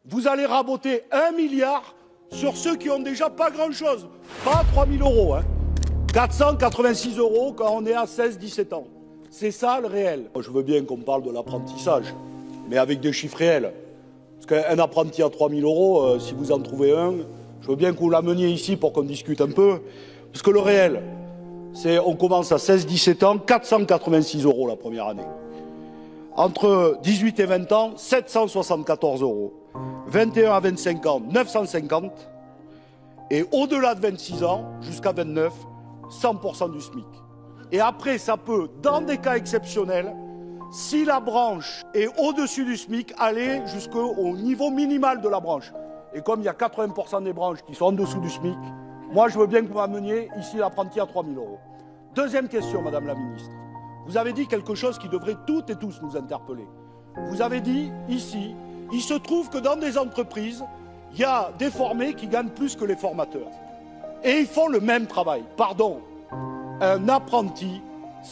vous allez raboter 1 milliard sur ceux qui ont déjà pas grand-chose. Pas 3 000 euros, hein. 486 euros quand on est à 16-17 ans. C'est ça le réel. Je veux bien qu'on parle de l'apprentissage, mais avec des chiffres réels. Parce qu'un apprenti à 3 000 euros, si vous en trouvez un, je veux bien que vous l'ameniez ici pour qu'on discute un peu. Parce que le réel, c'est on commence à 16-17 ans, 486 euros la première année. Entre 18 et 20 ans, 774 euros. 21 à 25 ans, 950. Et au-delà de 26 ans, jusqu'à 29, 100% du SMIC. Et après, ça peut, dans des cas exceptionnels, si la branche est au-dessus du SMIC, aller jusqu'au niveau minimal de la branche. Et comme il y a 80% des branches qui sont en dessous du SMIC, moi je veux bien que vous m'ameniez ici l'apprenti à 3 000 euros. Deuxième question, Madame la Ministre. Vous avez dit quelque chose qui devrait toutes et tous nous interpeller. Vous avez dit ici, il se trouve que dans des entreprises, il y a des formés qui gagnent plus que les formateurs. Et ils font le même travail. Pardon, un apprenti,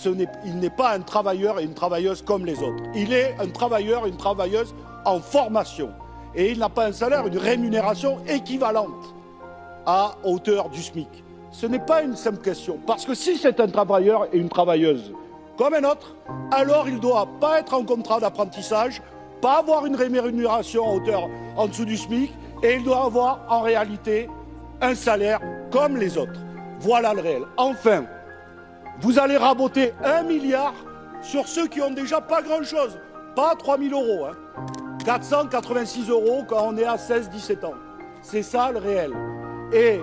il n'est pas un travailleur et une travailleuse comme les autres. Il est un travailleur et une travailleuse en formation. Et il n'a pas un salaire, une rémunération équivalente à hauteur du SMIC. Ce n'est pas une simple question. Parce que si c'est un travailleur et une travailleuse comme un autre, alors il ne doit pas être en contrat d'apprentissage, pas avoir une rémunération à hauteur en dessous du SMIC, et il doit avoir en réalité un salaire comme les autres. Voilà le réel. Enfin, vous allez raboter 1 milliard sur ceux qui ont déjà pas grand-chose. Pas 3 000 euros. Hein. 486 euros quand on est à 16-17 ans. C'est ça le réel. Et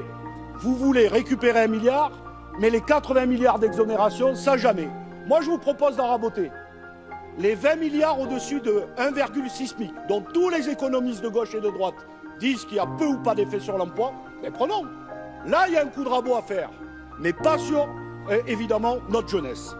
vous voulez récupérer 1 milliard, mais les 80 milliards d'exonération, ça jamais. Moi, je vous propose d'en raboter. Les 20 milliards au-dessus de 1,6 SMIC, dont tous les économistes de gauche et de droite disent qu'il y a peu ou pas d'effet sur l'emploi, mais prenons. Là, il y a un coup de rabot à faire, mais pas sur, évidemment, notre jeunesse.